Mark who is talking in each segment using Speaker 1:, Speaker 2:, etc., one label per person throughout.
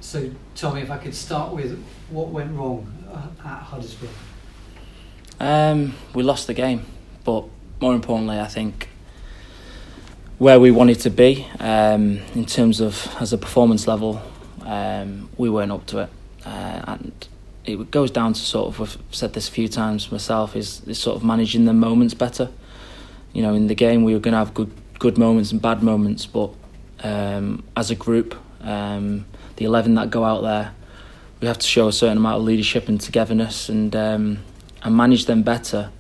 Speaker 1: So, Tommy, if I could start with what went wrong at Huddersfield.
Speaker 2: We lost the game, but more importantly, I think where we wanted to be in terms of as a performance level, we weren't up to it, and it goes down to sort of, I've said this a few times myself, is sort of managing the moments better. You know, in the game we were going to have good moments and bad moments, but as a group, the 11 that go out there, we have to show a certain amount of leadership and togetherness and manage them better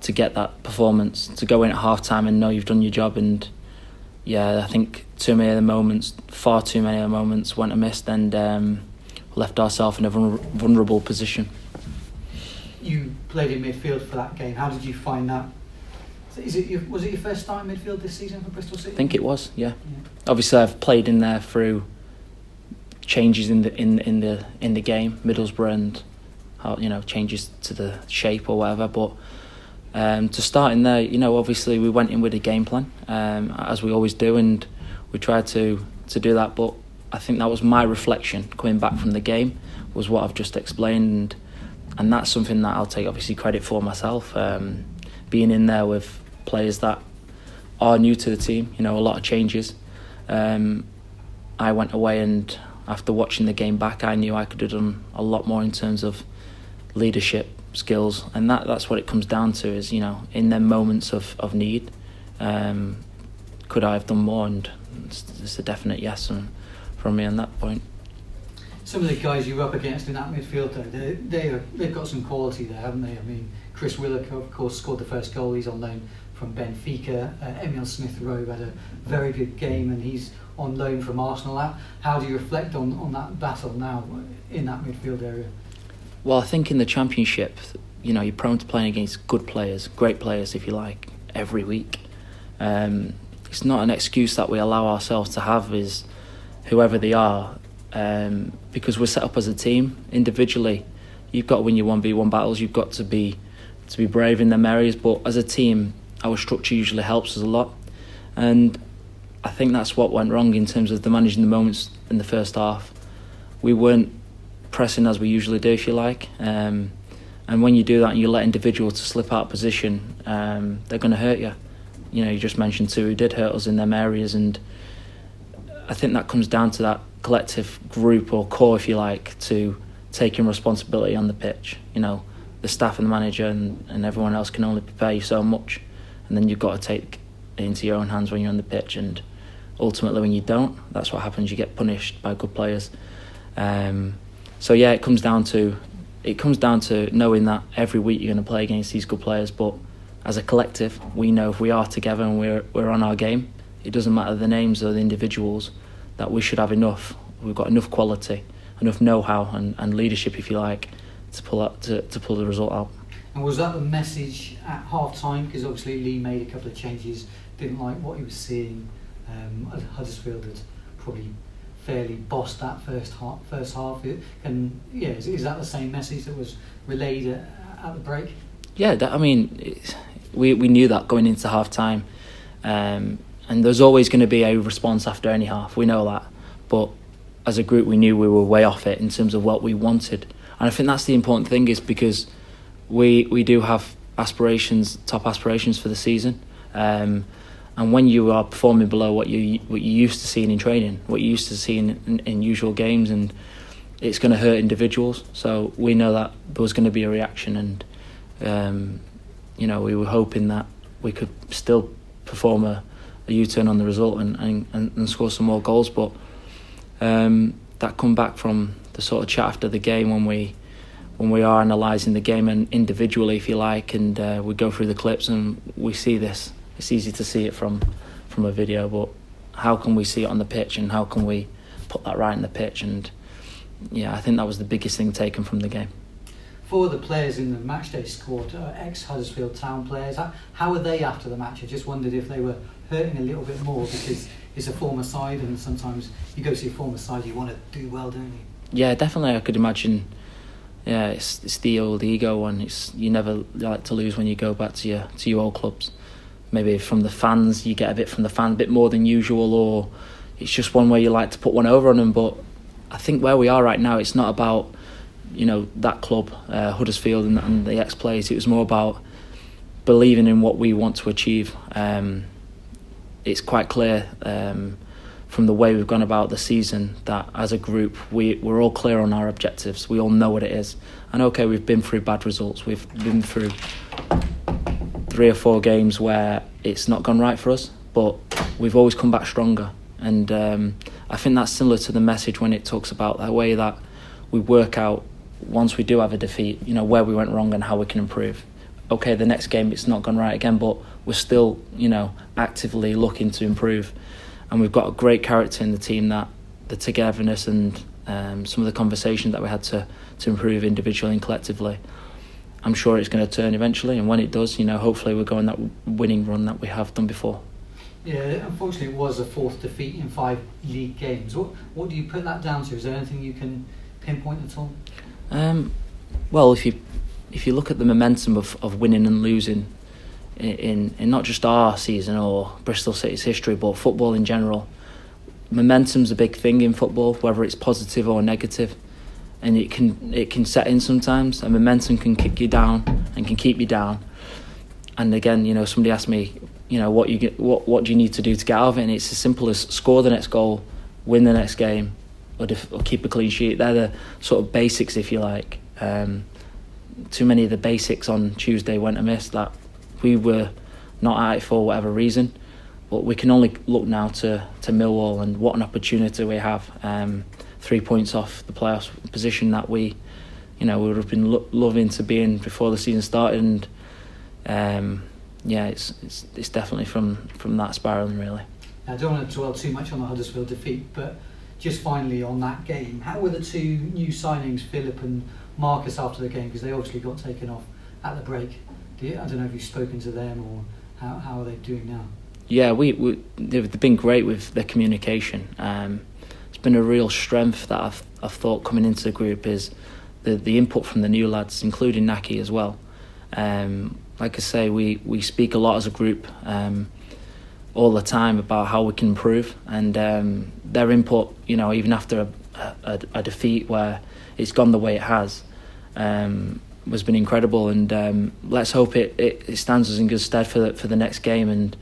Speaker 2: to get that performance, to go in at half-time and know you've done your job. And yeah, I think far too many of the moments went amiss and left ourselves in a vulnerable position.
Speaker 1: You played in midfield for that game. How did you find that? Was it your first start in midfield this season for Bristol City?
Speaker 2: I think it was, yeah. Obviously, I've played in there through changes in the game, Middlesbrough, and how, changes to the shape or whatever. But to start in there, obviously we went in with a game plan, as we always do, and we tried to do that. But I think that was my reflection coming back from the game, was what I've just explained, and that's something that I'll take obviously credit for myself. Being in there with players that are new to the team, a lot of changes. I went away and after watching the game back, I knew I could have done a lot more in terms of leadership skills, and that's what it comes down to, is in them moments of need, could I have done more? And it's a definite yes from me on that point.
Speaker 1: Some of the guys you were up against in that midfield, though, they've got some quality there, haven't they? I mean, Chris Willock, of course, scored the first goal. He's on loan from Benfica. Emile Smith-Rowe had a very good game, and he's on loan from Arsenal. How do you reflect on that battle now in that midfield area?
Speaker 2: Well, I think in the Championship, you're prone to playing against good players, great players, if you like, every week. It's not an excuse that we allow ourselves to have, is whoever they are, because we're set up as a team. Individually, you've got to win your 1v1 battles. You've got to be brave in them areas. But as a team, our structure usually helps us a lot. And I think that's what went wrong in terms of the managing the moments in the first half. We weren't pressing as we usually do, if you like. And when you do that and you let individuals to slip out of position, they're going to hurt you. You just mentioned two who did hurt us in them areas, and I think that comes down to that collective group or core, if you like, to taking responsibility on the pitch. The staff and the manager and everyone else can only prepare you so much, and then you've got to take it into your own hands when you're on the pitch, and ultimately when you don't, that's what happens. You get punished by good players. So yeah, it comes down to knowing that every week you're going to play against these good players, but as a collective, we know if we are together and we're on our game, it doesn't matter the names or the individuals, that we should have enough. We've got enough quality, enough know-how and leadership, if you like, to pull the result out.
Speaker 1: And was that the message at half-time? Because obviously Lee made a couple of changes, didn't like what he was seeing. Huddersfield had probably fairly bossed that first half. And yeah, is that the same message that was relayed at the break? Yeah,
Speaker 2: we knew that going into half-time. And there's always going to be a response after any half, we know that. But as a group, we knew we were way off it in terms of what we wanted. And I think that's the important thing, is because we do have top aspirations for the season. And when you are performing below what you're used to seeing in training, what you're used to seeing in usual games, and it's going to hurt individuals. So we know that there was going to be a reaction, and we were hoping that we could still perform a U-turn on the result and score some more goals. But that come back from the sort of chat after the game when we are analysing the game and individually, if you like, and we go through the clips and we see this. It's easy to see it from a video, but how can we see it on the pitch, and how can we put that right in the pitch? And yeah, I think that was the biggest thing taken from the game.
Speaker 1: For the players in the matchday squad, ex-Huddersfield Town players, how were they after the match? I just wondered if they were hurting a little bit more, because it's a former side, and sometimes you go to your former side, you want to do well, don't you?
Speaker 2: Yeah, definitely. I could imagine. Yeah, it's the old ego one. You never like to lose when you go back to your old clubs. Maybe from the fans, you get a bit from the fans, a bit more than usual, or it's just one where you like to put one over on them. But I think where we are right now, it's not about, that club, Huddersfield and the ex-players. It was more about believing in what we want to achieve. It's quite clear from the way we've gone about the season that as a group we're all clear on our objectives. We all know what it is. And okay, we've been through bad results. We've been through 3 or 4 games where it's not gone right for us, but we've always come back stronger. And I think that's similar to the message when it talks about the way that we work out once we do have a defeat, where we went wrong and how we can improve. Okay, the next game it's not gone right again, but we're still, actively looking to improve. And we've got a great character in the team, that the togetherness and some of the conversations that we had to improve individually and collectively. I'm sure it's going to turn eventually, and when it does, hopefully we're going that winning run that we have done before.
Speaker 1: Yeah, unfortunately it was a 4th defeat in 5 league games. What do you put that down to? Is there anything you can pinpoint at all?
Speaker 2: Well, if you look at the momentum of winning and losing in not just our season or Bristol City's history, but football in general, momentum's a big thing in football, whether it's positive or negative, and it can set in sometimes, and momentum can kick you down and can keep you down. And again, somebody asked me, what do you need to do to get out of it? And it's as simple as score the next goal, win the next game, or keep a clean sheet. They're the sort of basics, if you like. Too many of the basics on Tuesday went amiss. That we were not at it for whatever reason, but we can only look now to Millwall, and what an opportunity we have. 3 points off the playoffs position that we would have been loving to be in before the season started. And it's definitely from that spiralling, really.
Speaker 1: I don't want to dwell too much on the Huddersfield defeat, but just finally on that game, how were the 2 new signings, Philip and Marcus, after the game? Because they obviously got taken off at the break. I don't know if you've spoken to them, or how are they doing now? Yeah,
Speaker 2: they've been great with their communication. It's been a real strength that I've thought coming into the group is the input from the new lads, including Naki as well. Like I say, we speak a lot as a group all the time about how we can improve, and their input, even after a defeat where it's gone the way it has, has been incredible. And let's hope it stands us in good stead for the next game. And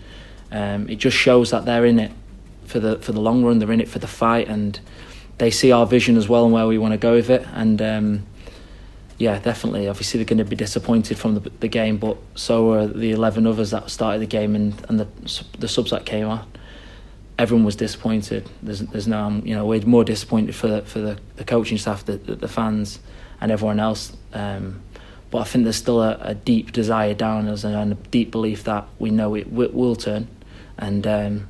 Speaker 2: it just shows that they're in it for the long run. They're in it for the fight, and they see our vision as well and where we want to go with it. And definitely. Obviously, they're going to be disappointed from the game, but so are the 11 others that started the game and the subs that came on. Everyone was disappointed. There's no, we're more disappointed for the coaching staff, the fans, and everyone else. But I think there's still a deep desire down us and a deep belief that we know it will turn, and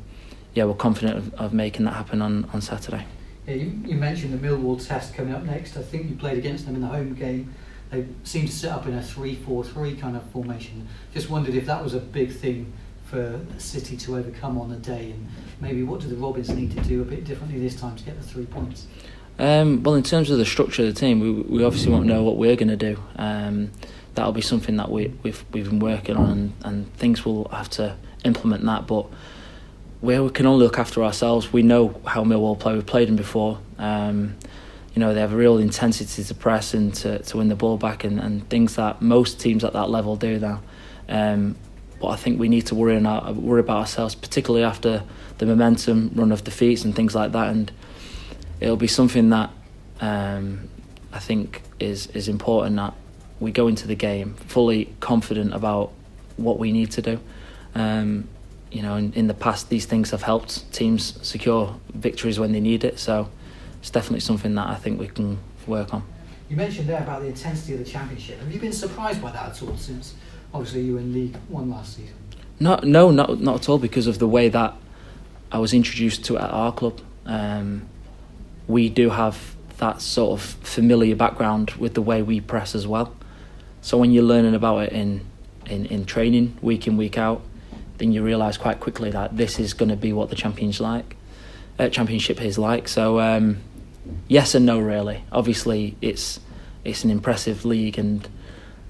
Speaker 2: we're confident of making that happen on Saturday.
Speaker 1: Yeah, you mentioned the Millwall test coming up next. I think you played against them in the home game. They seem to set up in a 3-4-3 kind of formation. Just wondered if that was a big thing for City to overcome on the day, and maybe what do the Robins need to do a bit differently this time to get the 3 points?
Speaker 2: Well, in terms of the structure of the team, we obviously won't know what we're going to do. That'll be something that we've been working on, and things we'll have to implement that. But we can only look after ourselves. We know how Millwall play. We've played them before. They have a real intensity to press and to win the ball back, and things that most teams at that level do now. But I think we need to worry about ourselves, particularly after the momentum run of defeats and things like that. And it'll be something that I think is important, that we go into the game fully confident about what we need to do. In the past, these things have helped teams secure victories when they need it. So it's definitely something that I think we can work on.
Speaker 1: You mentioned there about the intensity of the Championship. Have you been surprised by that at all, since obviously you were in League One last season?
Speaker 2: No, not at all, because of the way that I was introduced to it at our club. We do have that sort of familiar background with the way we press as well. So when you're learning about it in training, week in, week out, then you realise quite quickly that this is going to be what the Championship is like. So yes and no, really. Obviously, it's an impressive league, and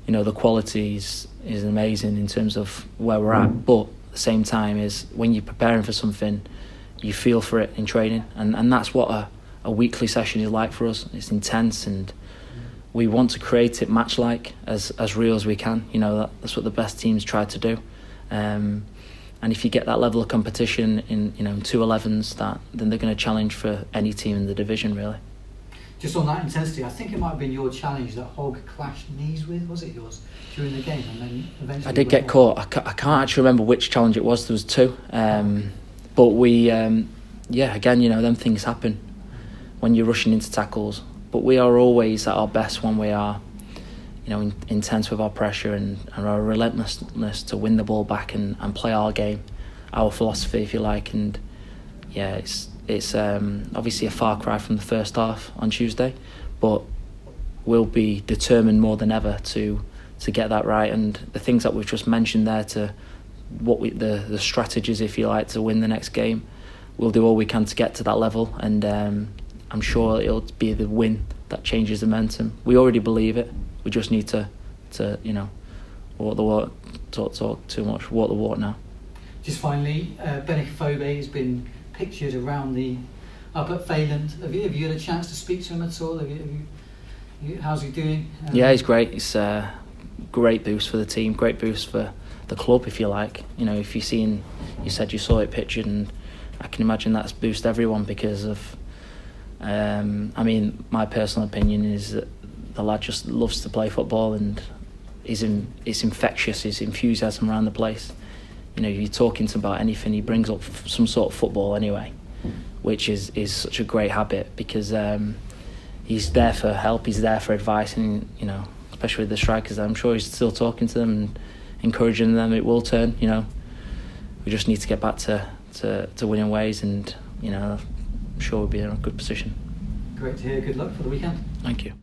Speaker 2: the quality is amazing in terms of where we're at. But at the same time, is when you're preparing for something, you feel for it in training, and that's what a weekly session is like for us. It's intense, and we want to create it match-like as real as we can. You know, that's what the best teams try to do. And if you get that level of competition in 2-11s, then they're going to challenge for any team in the division, really.
Speaker 1: Just on that intensity, I think it might have been your challenge that Hogg clashed knees with. Was it yours during the game? And then eventually
Speaker 2: I did get caught. I can't actually remember which challenge it was. There was two. But we, again, them things happen when you're rushing into tackles. But we are always at our best when we are, intense with our pressure and our relentlessness to win the ball back and play our game, our philosophy, if you like. And yeah, it's obviously a far cry from the first half on Tuesday, but we'll be determined more than ever to get that right. And the things that we've just mentioned there, the strategies, if you like, to win the next game, we'll do all we can to get to that level. And I'm sure it'll be the win that changes the momentum. We already believe it. We just need to walk the walk, talk too much, walk the walk now. Just
Speaker 1: finally, Benik Afobe has been pictured around up at Feyland. Have you had a chance to speak to him at all? How's he doing?
Speaker 2: Yeah, he's great. It's a great boost for the team, great boost for the club, if you like. If you said you saw it pictured, and I can imagine that's boost everyone because of. My personal opinion is that the lad just loves to play football, and it's infectious, his enthusiasm around the place. You're talking to him about anything, he brings up some sort of football anyway, which is such a great habit because he's there for help, he's there for advice, and especially with the strikers, I'm sure he's still talking to them and encouraging them. It will turn. We just need to get back to winning ways, and I'm sure we'll be in a good position.
Speaker 1: Great to hear. Good luck for the weekend.
Speaker 2: Thank you.